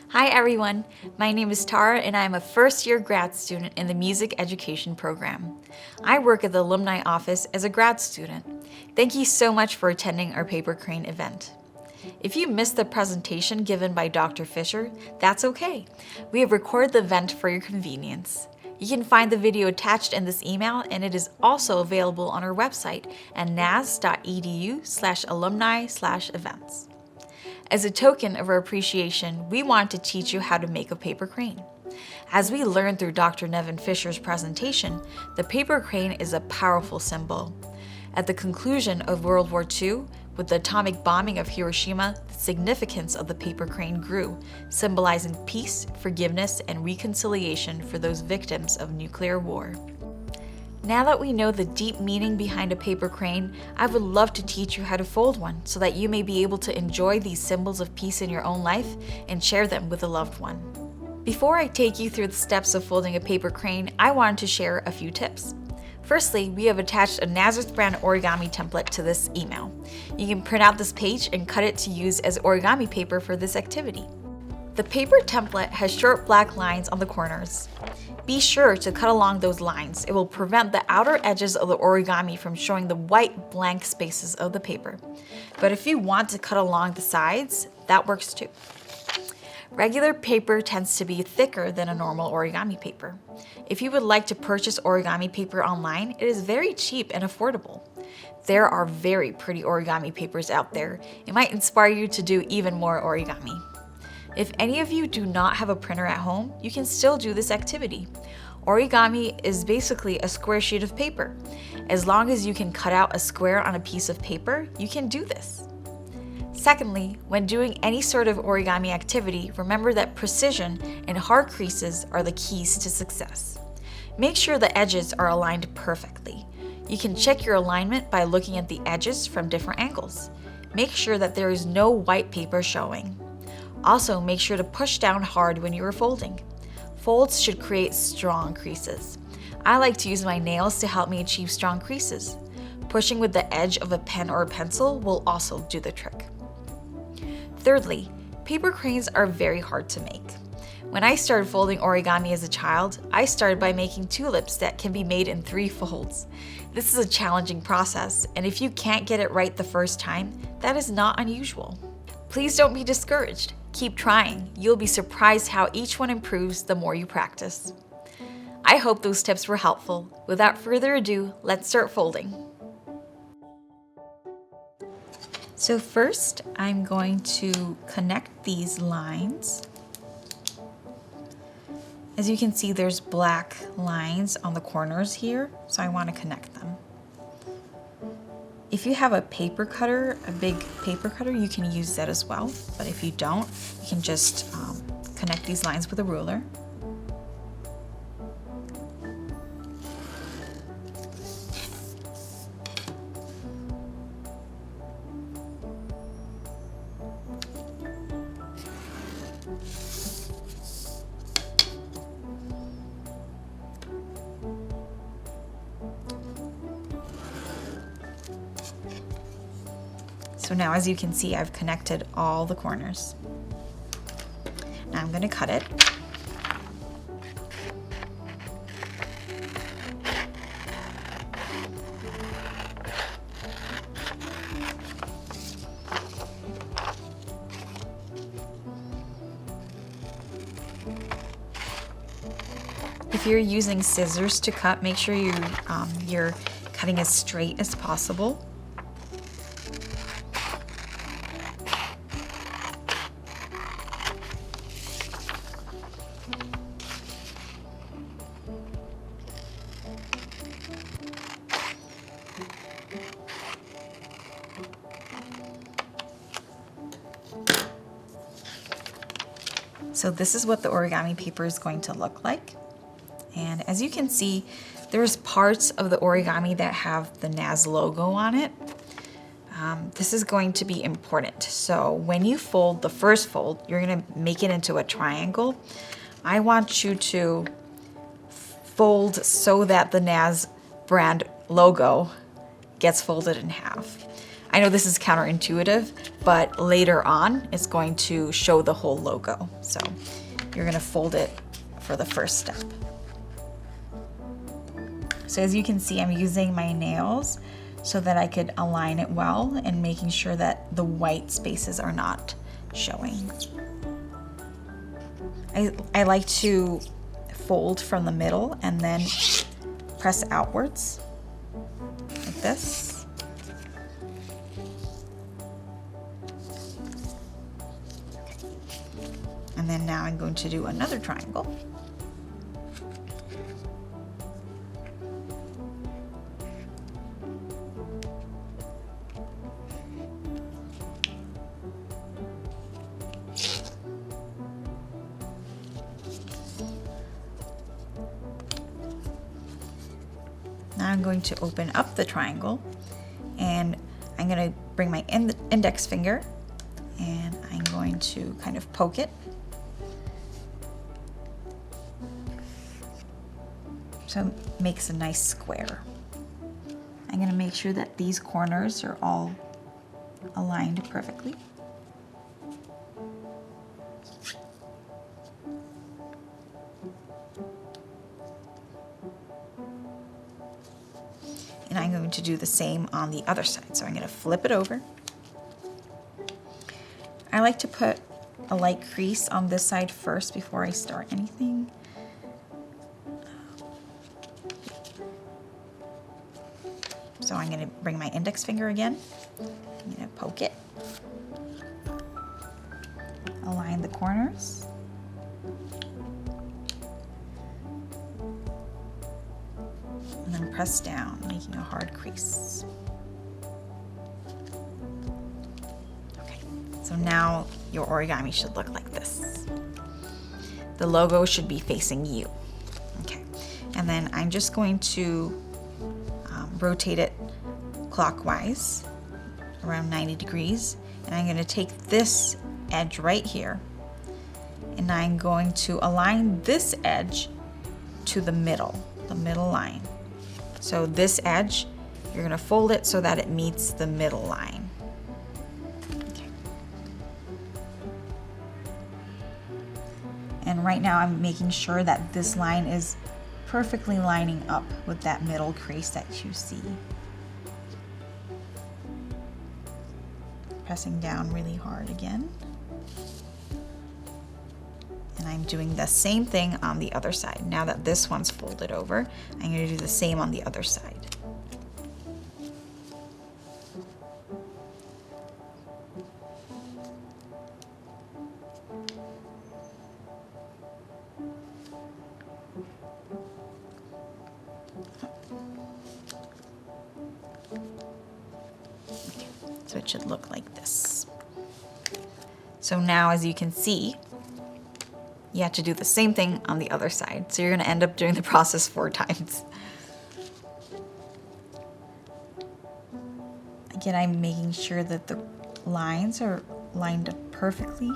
Hi everyone, my name is Tara and I'm a first-year grad student in the music education program. I work at the Alumni office as a grad student. Thank you so much for attending our paper crane event. If you missed the presentation given by Dr. Fisher, that's okay. We have recorded the event for your convenience. You can find the video attached in this email, and it is also available on our website at nas.edu/alumni/events. As a token of our appreciation, we want to teach you how to make a paper crane. As we learned through Dr. Nevin Fisher's presentation, the paper crane is a powerful symbol. At the conclusion of World War II, with the atomic bombing of Hiroshima, the significance of the paper crane grew, symbolizing peace, forgiveness, and reconciliation for those victims of nuclear war. Now that we know the deep meaning behind a paper crane, I would love to teach you how to fold one so that you may be able to enjoy these symbols of peace in your own life and share them with a loved one. Before I take you through the steps of folding a paper crane, I wanted to share a few tips. Firstly, we have attached a Nazareth brand origami template to this email. You can print out this page and cut it to use as origami paper for this activity. The paper template has short black lines on the corners. Be sure to cut along those lines. It will prevent the outer edges of the origami from showing the white blank spaces of the paper. But if you want to cut along the sides, that works too. Regular paper tends to be thicker than a normal origami paper. If you would like to purchase origami paper online, it is very cheap and affordable. There are very pretty origami papers out there. It might inspire you to do even more origami. If any of you do not have a printer at home, you can still do this activity. Origami is basically a square sheet of paper. As long as you can cut out a square on a piece of paper, you can do this. Secondly, when doing any sort of origami activity, remember that precision and hard creases are the keys to success. Make sure the edges are aligned perfectly. You can check your alignment by looking at the edges from different angles. Make sure that there is no white paper showing. Also, make sure to push down hard when you are folding. Folds should create strong creases. I like to use my nails to help me achieve strong creases. Pushing with the edge of a pen or a pencil will also do the trick. Thirdly, paper cranes are very hard to make. When I started folding origami as a child, I started by making tulips that can be made in 3 folds. This is a challenging process, and if you can't get it right the first time, that is not unusual. Please don't be discouraged. Keep trying. You'll be surprised how each one improves the more you practice. I hope those tips were helpful. Without further ado, let's start folding. So first, I'm going to connect these lines. As you can see, there's black lines on the corners here, so I want to connect them. If you have a paper cutter, a big paper cutter, you can use that as well. But if you don't, you can just connect these lines with a ruler. So now, as you can see, I've connected all the corners. Now I'm going to cut it. If you're using scissors to cut, make sure you're cutting as straight as possible. So this is what the origami paper is going to look like. And as you can see, there's parts of the origami that have the NAS logo on it. This is going to be important. So when you fold the first fold, you're gonna make it into a triangle. I want you to fold so that the NAS brand logo gets folded in half. I know this is counterintuitive, but later on it's going to show the whole logo. So you're gonna fold it for the first step. So as you can see, I'm using my nails so that I could align it well and making sure that the white spaces are not showing. I like to fold from the middle and then press outwards like this. And then now I'm going to do another triangle. Now I'm going to open up the triangle, and I'm going to bring my index finger and I'm going to kind of poke it. So it makes a nice square. I'm going to make sure that these corners are all aligned perfectly. And I'm going to do the same on the other side. So I'm going to flip it over. I like to put a light crease on this side first before I start anything. So I'm going to bring my index finger again. I'm going to poke it. Align the corners. And then press down, making a hard crease. Okay, so now your origami should look like this. The logo should be facing you. Okay, and then I'm just going to rotate it clockwise around 90 degrees. And I'm going to take this edge right here and I'm going to align this edge to the middle line. So this edge, you're going to fold it so that it meets the middle line. Okay. And right now I'm making sure that this line is perfectly lining up with that middle crease that you see. Pressing down really hard again. And I'm doing the same thing on the other side. Now that this one's folded over, I'm going to do the same on the other side. So it should look like this. So now, as you can see, you have to do the same thing on the other side. So you're going to end up doing the process 4 times. Again, I'm making sure that the lines are lined up perfectly.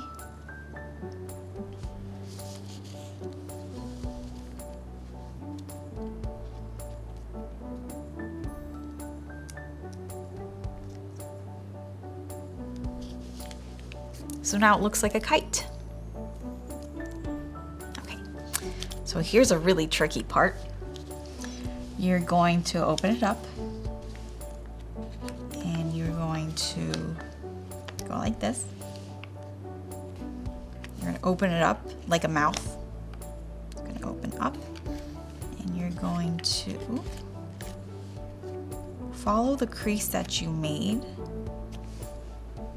So now it looks like a kite. Okay, so here's a really tricky part. You're going to open it up and you're going to go like this. You're going to open it up like a mouth. It's going to open up and you're going to follow the crease that you made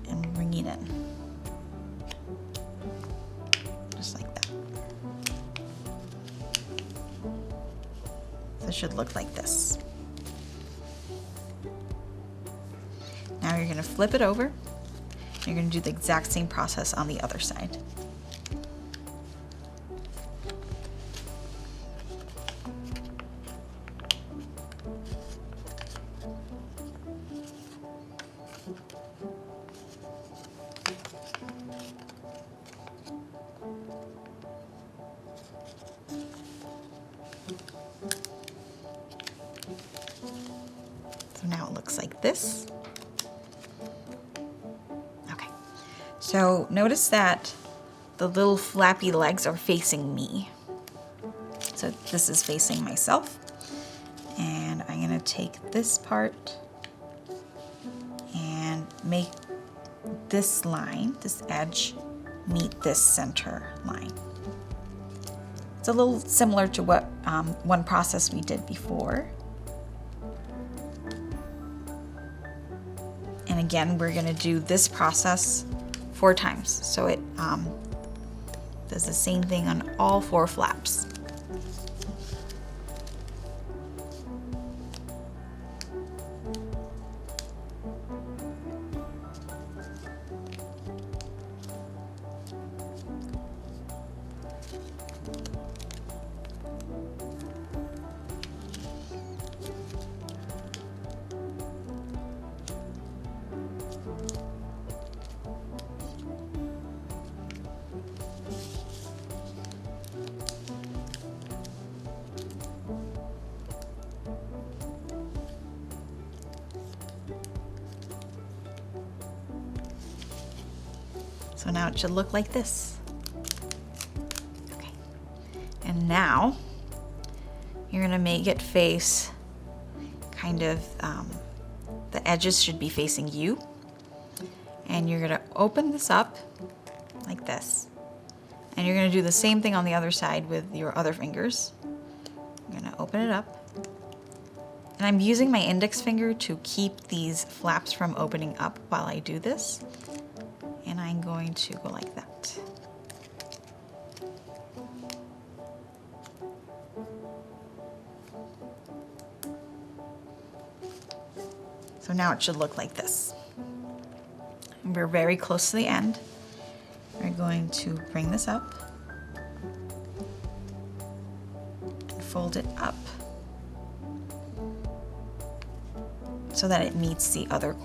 and bring it in. Just like that. So it should look like this. Now you're going to flip it over. You're going to do the exact same process on the other side. So now it looks like this. So notice that the little flappy legs are facing me. So this is facing myself. And I'm gonna take this part and make this line, this edge, meet this center line. It's a little similar to what one process we did before. And again, we're gonna do this process 4 times. So it does the same thing on all 4 flaps. So now it should look like this. Okay. And now you're gonna make it face kind of, the edges should be facing you. And you're gonna open this up like this. And you're gonna do the same thing on the other side with your other fingers. You're gonna open it up. And I'm using my index finger to keep these flaps from opening up while I do this. And I'm going to go like that. So now it should look like this. And we're very close to the end. We're going to bring this up and fold it up so that it meets the other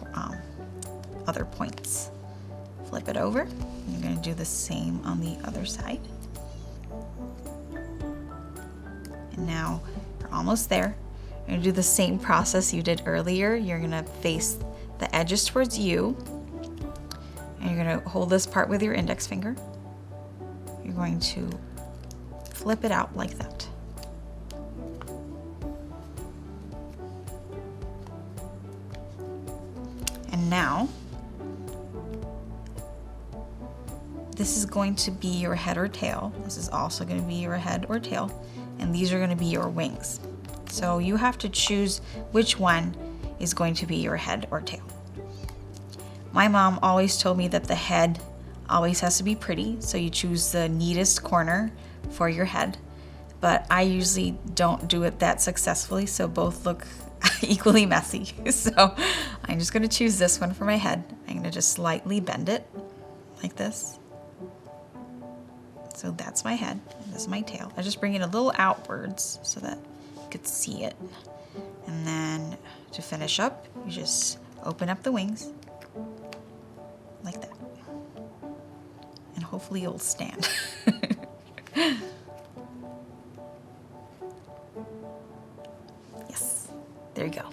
points. Flip it over. You're going to do the same on the other side. And now you're almost there. You're going to do the same process you did earlier. You're going to face the edges towards you. And you're going to hold this part with your index finger. You're going to flip it out like that. And now, this is going to be your head or tail. This is also going to be your head or tail. And these are going to be your wings. So you have to choose which one is going to be your head or tail. My mom always told me that the head always has to be pretty, so you choose the neatest corner for your head. But I usually don't do it that successfully, so both look equally messy. So I'm just going to choose this one for my head. I'm going to just slightly bend it like this. So that's my head, and this is my tail. I just bring it a little outwards so that you could see it. And then to finish up, you just open up the wings like that. And hopefully it'll stand. Yes, there you go.